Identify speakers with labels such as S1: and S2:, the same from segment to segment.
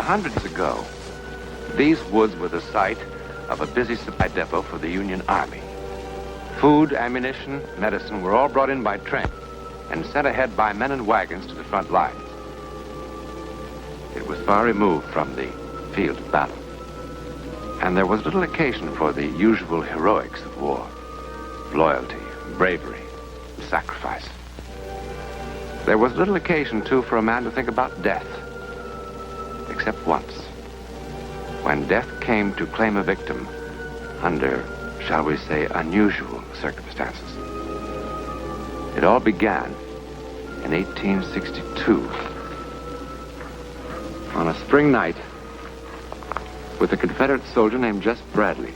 S1: hundreds ago, these woods were the site of a busy supply depot for the Union Army. Food, ammunition, medicine were all brought in by train and sent ahead by men and wagons to the front lines. It was far removed from the field of battle, and there was little occasion for the usual heroics of war: loyalty, bravery, sacrifice. There was little occasion, too, for a man to think about death, except once, when death came to claim a victim under, shall we say, unusual circumstances. It all began in 1862, on a spring night, with a Confederate soldier named Jess Bradley.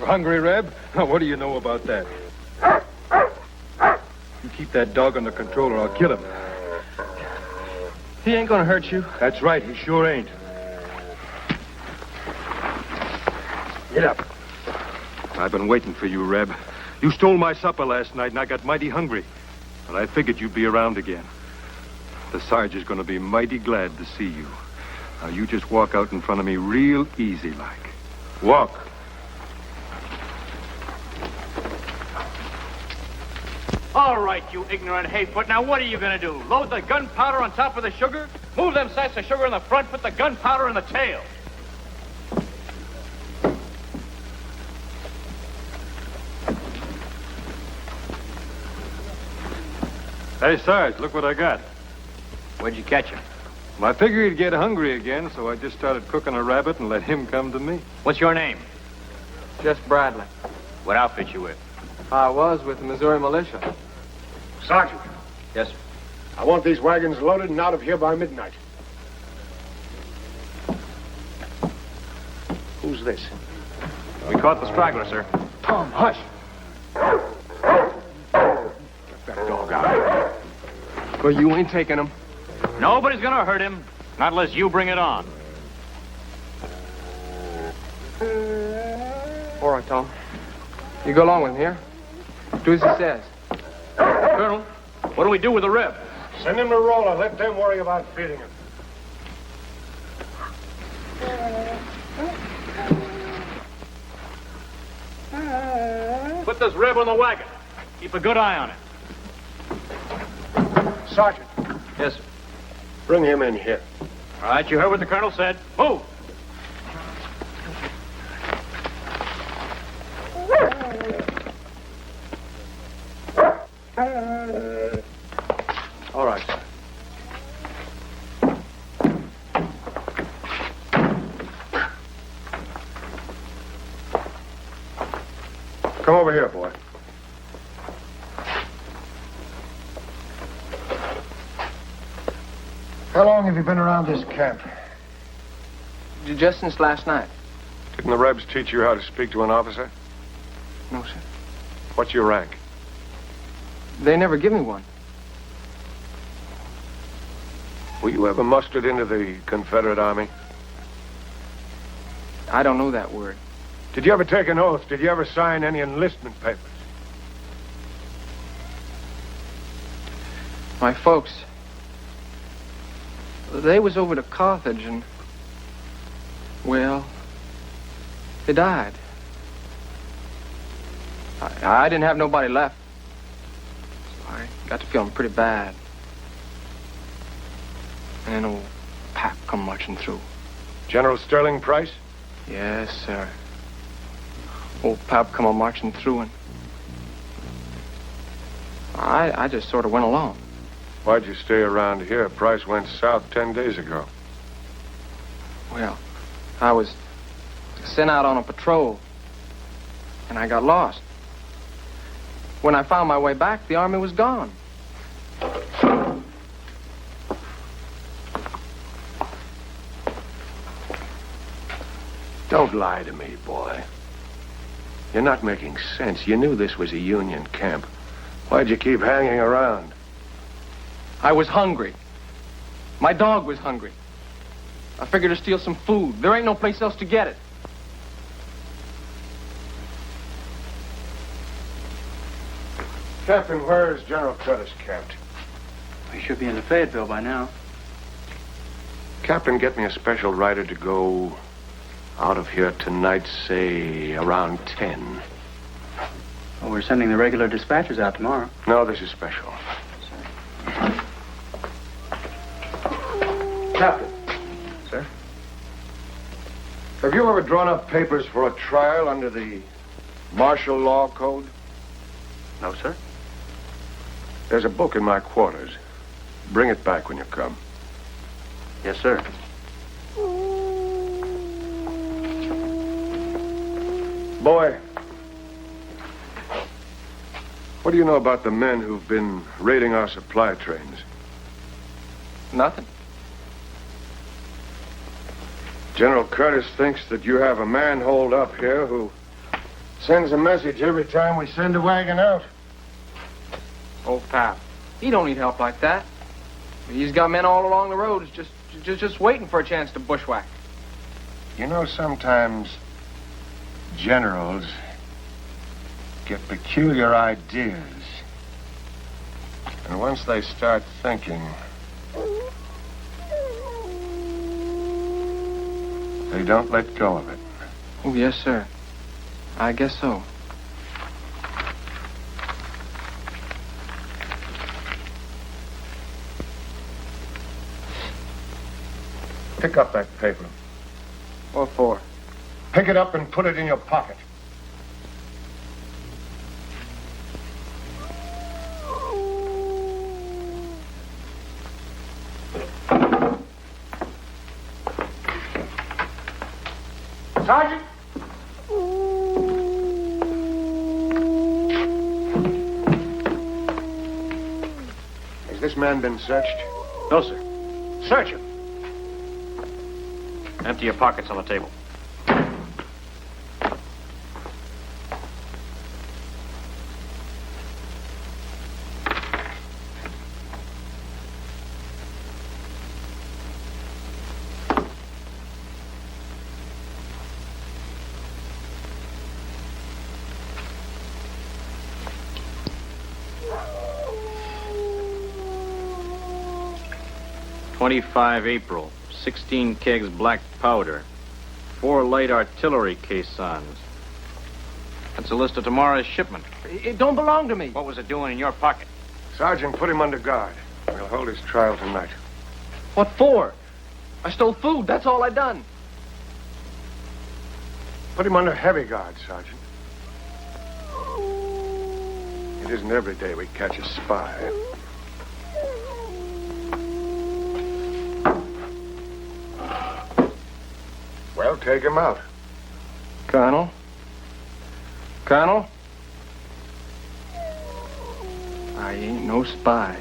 S2: Hungry, Reb? What do you know about that? You keep that dog under control or I'll kill him.
S3: He ain't gonna hurt you.
S2: That's right, he sure ain't. Get up. I've been waiting for you, Reb. You stole my supper last night and I got mighty hungry. But I figured you'd be around again. The Sarge is gonna be mighty glad to see you. Now you just walk out in front of me real easy like. Walk.
S4: All right, you ignorant hayfoot. Now, what are you going to do? Load the gunpowder on top of the sugar? Move them sacks of sugar in the front, put the gunpowder in the tail.
S2: Hey, Sarge, look what I got.
S4: Where'd you catch him?
S2: I figured he'd get hungry again, so I just started cooking a rabbit and let him come to me.
S4: What's your name?
S3: Just Bradley.
S4: What outfit you with?
S3: I was with the Missouri militia.
S5: Sergeant.
S4: Yes, sir.
S5: I want these wagons loaded and out of here by midnight. Who's this?
S4: We caught the straggler, sir.
S5: Tom, hush. Get that dog out.
S3: Well, you ain't taking him.
S4: Nobody's going to hurt him, not unless you bring it on.
S3: All right, Tom. You go along with him here. Do as he says.
S4: Colonel, what do we do with the rib?
S5: Send him to Rolla. Let them worry about feeding him.
S4: Put this rib on the wagon. Keep a good eye on it.
S5: Sergeant,
S4: Yes, sir.
S5: bring him in here.
S4: All right, you heard what the colonel said. Move.
S3: All right, sir.
S5: Come over here, boy. How long have you been around this camp?
S3: Just since last night.
S5: Didn't the Rebs teach you how to speak to an officer?
S3: No, sir.
S5: What's your rank?
S3: They never give me one.
S5: Were you ever mustered into the Confederate Army?
S3: I don't know that word.
S5: Did you ever take an oath? Did you ever sign any enlistment papers?
S3: My folks, they was over to Carthage and, well, they died. I didn't have nobody left. So I got to feeling pretty bad. And then old Pap come marching through.
S5: General Sterling Price?
S3: Yes, sir. Old Pap come on marching through and I just sort of went along.
S5: Why'd you stay around here? Price went south 10 days ago.
S3: Well, I was sent out on a patrol, and I got lost. When I found my way back, the army was gone.
S5: Don't lie to me, boy. You're not making sense. You knew this was a Union camp. Why'd you keep hanging around?
S3: I was hungry. My dog was hungry. I figured to steal some food. There ain't no place else to get it.
S5: Captain, where is General Curtis camped?
S6: We should be in the Fayetteville by now.
S5: Captain, get me a special rider to go out of here tonight, say, around 10.
S6: Well, we're sending the regular dispatchers out tomorrow.
S5: No, this is special.
S6: Sir.
S5: Captain.
S6: Sir?
S5: Have you ever drawn up papers for a trial under the martial law code?
S6: No, sir.
S5: There's a book in my quarters. Bring it back when you come.
S6: Yes, sir.
S5: Boy, what do you know about the men who've been raiding our supply trains?
S3: Nothing.
S5: General Curtis thinks that you have a man holed up here who sends a message every time we send a wagon out.
S3: Oh, pal. He don't need help like that. He's got men all along the roads just waiting for a chance to bushwhack.
S5: You know, sometimes generals get peculiar ideas. And once they start thinking, they don't let go of it.
S3: Oh, yes, sir. I guess so.
S5: Pick up that paper.
S3: What for?
S5: Pick it up and put it in your pocket. Sergeant! Has this man been searched?
S4: No, sir. Search him. Empty your pockets on the table. "25 April, 16 kegs black powder, 4 light artillery caissons." That's a list of tomorrow's shipment.
S3: It don't belong to me.
S4: What was it doing in your pocket?
S5: Sergeant, put him under guard. We'll hold his trial tonight.
S3: What for? I stole food. That's all I done.
S5: Put him under heavy guard, Sergeant. It isn't every day we catch a spy. Well, take him out.
S3: Colonel? Colonel? I ain't no spy.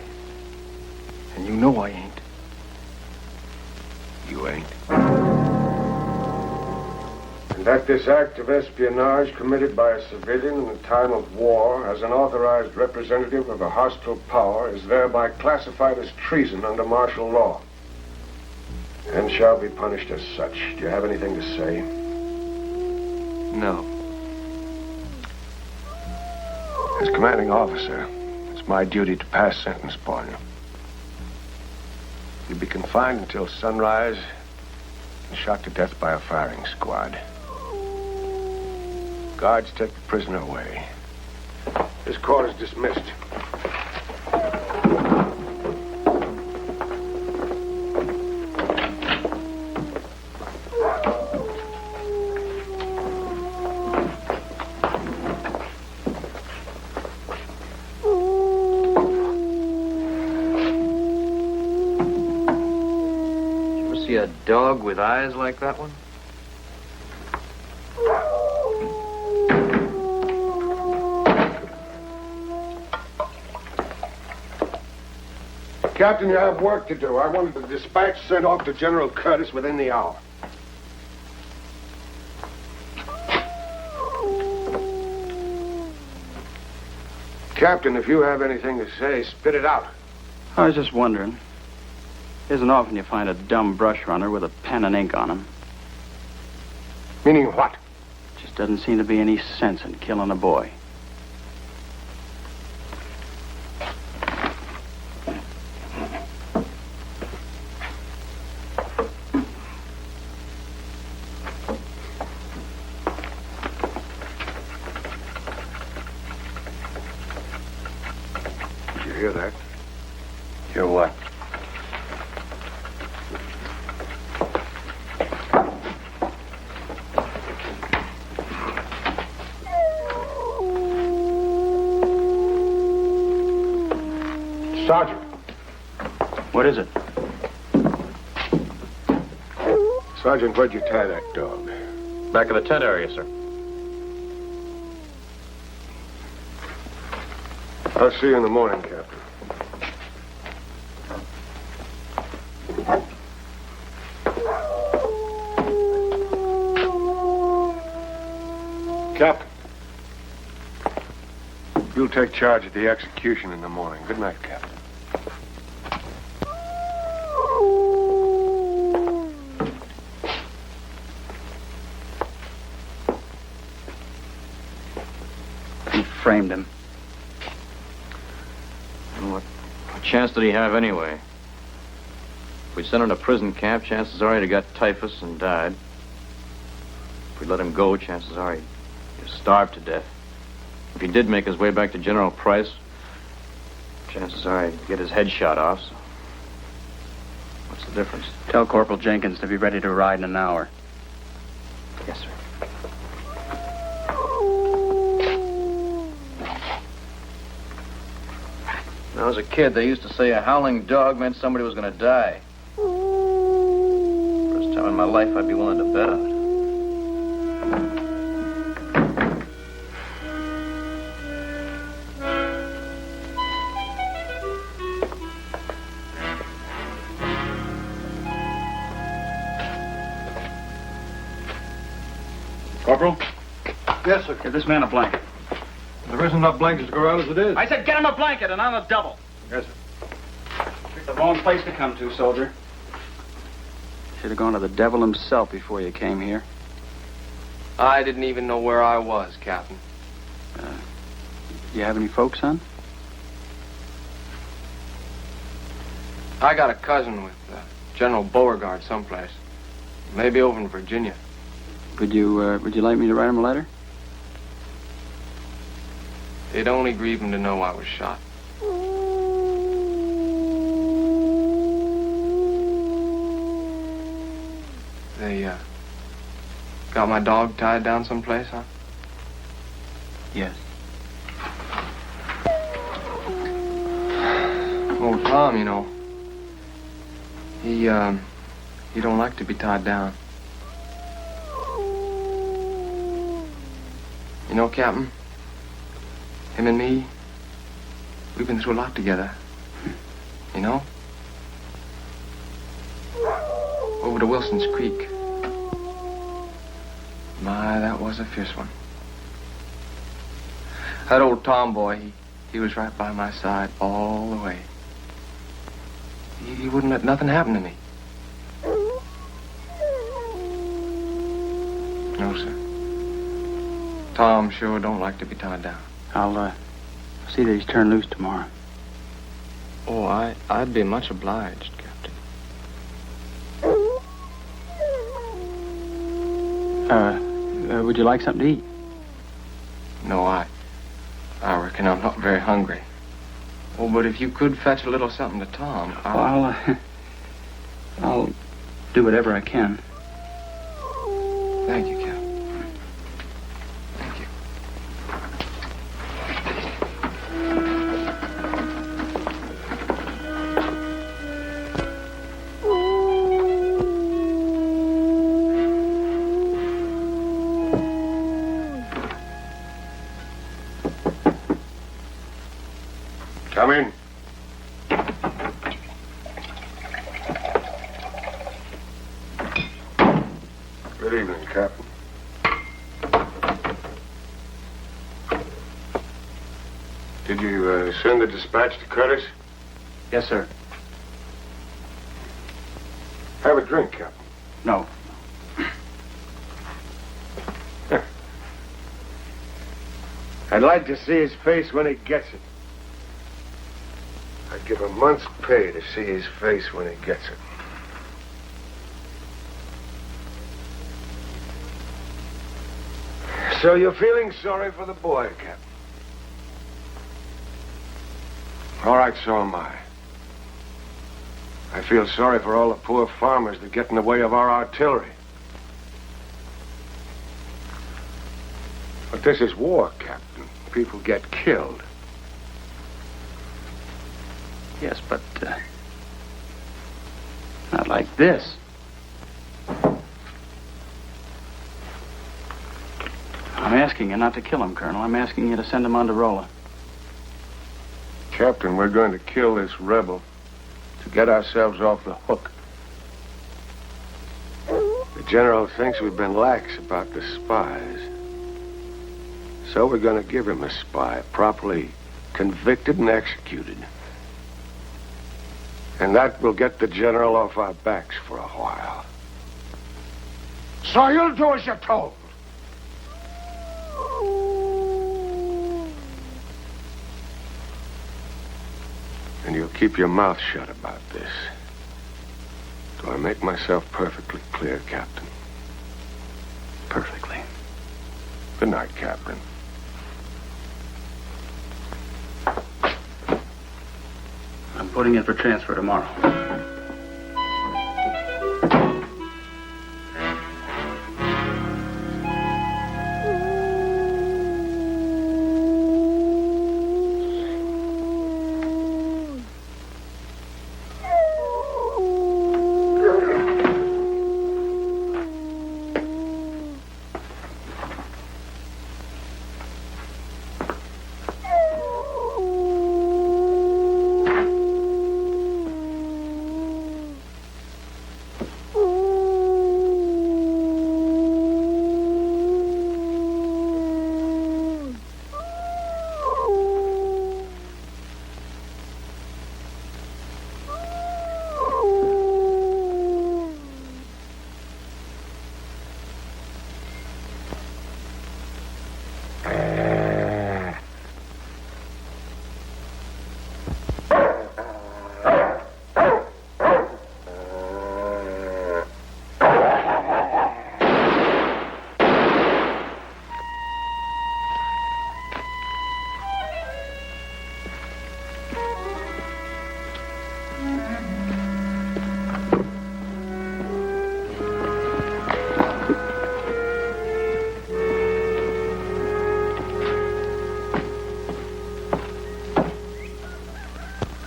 S3: And you know I ain't.
S5: You ain't. And that this act of espionage committed by a civilian in a time of war as an authorized representative of a hostile power is thereby classified as treason under martial law and shall be punished as such. Do you have anything to say?
S3: No.
S5: As commanding officer, it's my duty to pass sentence upon you. You'll be confined until sunrise and shot to death by a firing squad. Guards take the prisoner away. This court is dismissed.
S6: See a dog with eyes like that one?
S5: Captain, you have work to do. I wanted the dispatch sent off to General Curtis within the hour. Captain, if you have anything to say, spit it out.
S6: I was just wondering. Isn't often you find a dumb brush runner with a pen and ink on him.
S5: Meaning what?
S6: Just doesn't seem to be any sense in killing a boy.
S5: Did you hear that?
S1: Hear what?
S5: Sergeant.
S6: What is it?
S5: Sergeant, where'd you tie that dog?
S1: Back of the tent area, sir.
S5: I'll see you in the morning, Captain. Captain. You'll take charge of the execution in the morning. Good night, Captain.
S6: He framed him.
S4: What chance did he have anyway? If we sent him to prison camp, chances are he'd have got typhus and died. If we let him go, chances are he'd starved to death. If he did make his way back to General Price, chances are he'd get his head shot off. So what's the difference?
S6: Tell Corporal Jenkins to be ready to ride in an hour.
S4: Yes, sir. When I was a kid, they used to say a howling dog meant somebody was going to die. First time in my life I'd be willing to bet on it.
S2: Corporal?
S3: Yes, sir.
S6: Give this man a blanket.
S2: There isn't enough blankets to go around as it is.
S6: I said get him a blanket and on a double.
S2: Yes, sir.
S6: Picked the wrong place to come to, soldier. Should have gone to the devil himself before you came here.
S3: I didn't even know where I was, Captain.
S6: You have any folks, son?
S3: I got a cousin with General Beauregard someplace. Maybe over in Virginia.
S6: Would you like me to write him a letter?
S3: It'd only grieve him to know I was shot. They, got my dog tied down someplace, huh?
S6: Yes.
S3: Old Tom, you know. He don't like to be tied down. You know, Captain, him and me, we've been through a lot together. You know? Over to Wilson's Creek. My, that was a fierce one. That old tomboy, he was right by my side all the way. He wouldn't let nothing happen to me. No, sir. Tom sure don't like to be tied down.
S6: I'll see that he's turned loose tomorrow.
S3: Oh, I'd be much obliged, Captain.
S6: Would you like something to eat?
S3: No, I reckon I'm not very hungry. Oh, but if you could fetch a little something to Tom,
S6: I'll do whatever I can.
S3: Thank you, Captain. Thank you.
S5: Come in. Good evening, Captain. Did you send the dispatch to Curtis?
S6: Yes, sir.
S5: Have a drink, Captain.
S6: No.
S5: I'd like to see his face when he gets it. I'd give a month's pay to see his face when he gets it. So you're feeling sorry for the boy, Captain? All right, so am I. I feel sorry for all the poor farmers that get in the way of our artillery. But this is war, Captain. People get killed.
S6: Yes, but not like this. I'm asking you not to kill him, Colonel. I'm asking you to send him on to Rolla.
S5: Captain, we're going to kill this rebel to get ourselves off the hook. The general thinks we've been lax about the spies. So we're going to give him a spy, properly convicted and executed. And that will get the general off our backs for a while. So you'll do as you're told. And you'll keep your mouth shut about this. Do I make myself perfectly clear, Captain?
S6: Perfectly.
S5: Good night, Captain.
S6: I'm putting in for transfer tomorrow.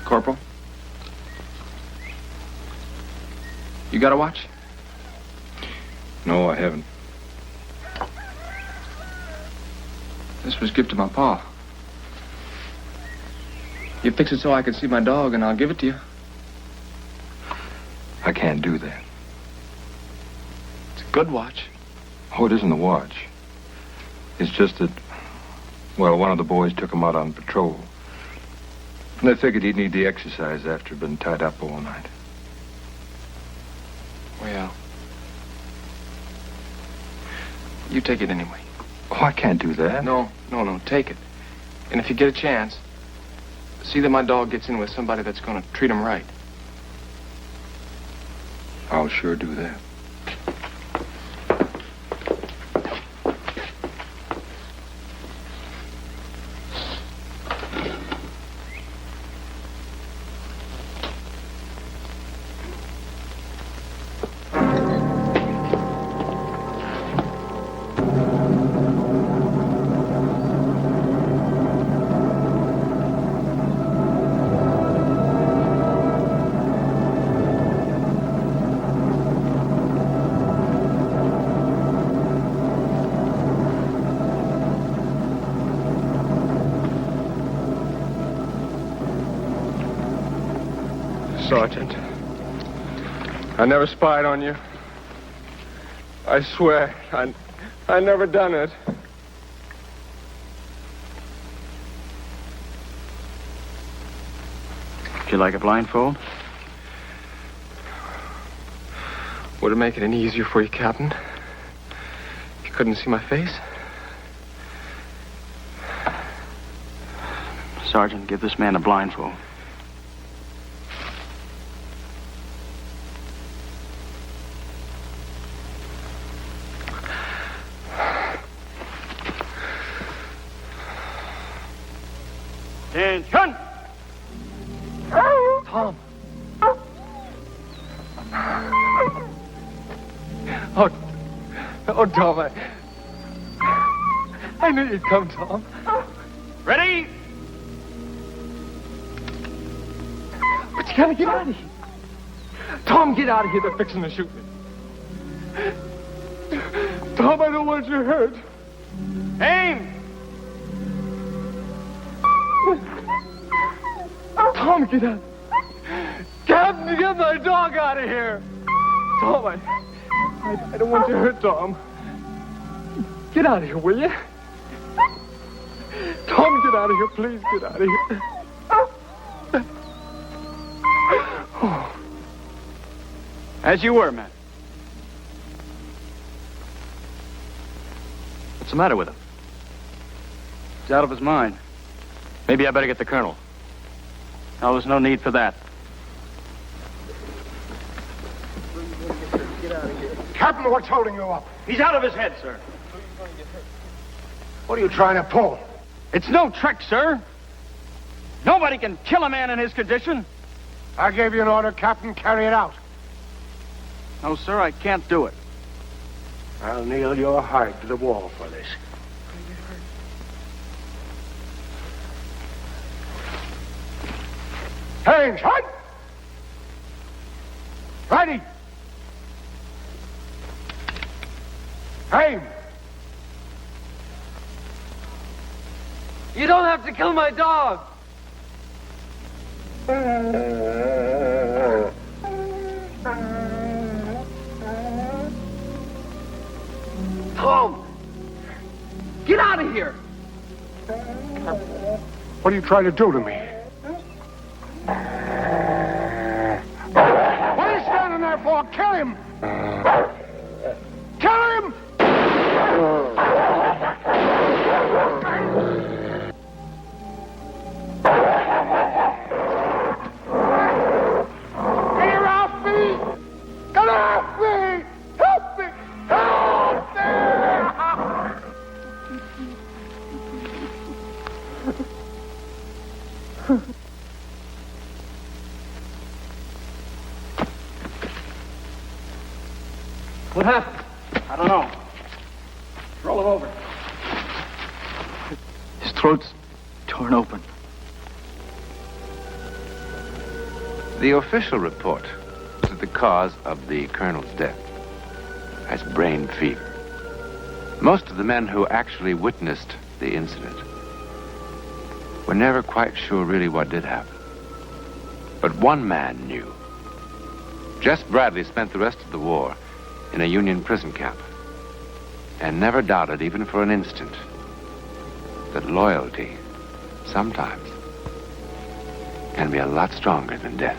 S3: Corporal? You got a watch?
S2: No, I haven't.
S3: This was gifted my pa. You fix it so I can see my dog, and I'll give it to you.
S2: I can't do that.
S3: It's a good watch.
S2: Oh, it isn't a watch. It's just that, well, one of the boys took him out on patrol. And I figured he'd need the exercise after he'd been tied up all night.
S3: Well, you take it anyway.
S2: Oh, I can't do that.
S3: No, take it. And if you get a chance, see that my dog gets in with somebody that's going to treat him right.
S2: I'll sure do that.
S5: Sergeant, I never spied on you. I swear, I never done it.
S6: Would you like a blindfold?
S5: Would it make it any easier for you, Captain? You couldn't see my face?
S6: Sergeant, give this man a blindfold. Attention!
S5: Tom. Oh, Tom, I knew you'd come, Tom.
S6: Ready?
S5: But you gotta get out of here. Tom, get out of here. They're fixing to shoot me. Tom, I don't want you hurt.
S6: Aim!
S5: Tom, get out. Captain, get my dog out of here. Tom, I don't want you hurt, Tom. Get out of here, will you? Tom, get out of here. Please get out of here. Oh.
S6: As you were, man.
S4: What's the matter with him?
S6: He's out of his mind.
S4: Maybe I better get the colonel.
S6: No, there's no need for that.
S5: Captain, what's holding you up?
S6: He's out of his head, sir.
S5: What are you trying to pull?
S6: It's no trick, sir. Nobody can kill a man in his condition.
S5: I gave you an order, Captain. Carry it out.
S6: No, sir, I can't do it.
S5: I'll nail your hide to the wall for this. Hands, hunt! Ready! Aim!
S7: You don't have to kill my dog. Tom! Get out of here!
S5: What are you trying to do to me? What are you standing there for? Kill him! Kill him! Get off me! Get off me! Help me! Help me!
S6: What happened? I don't know. Roll him over. His throat's torn open.
S1: The official report was that the cause of the colonel's death as brain fever. Most of the men who actually witnessed the incident were never quite sure really what did happen. But one man knew. Jess Bradley spent the rest of the war in a Union prison camp and never doubted, even for an instant, that loyalty sometimes can be a lot stronger than death.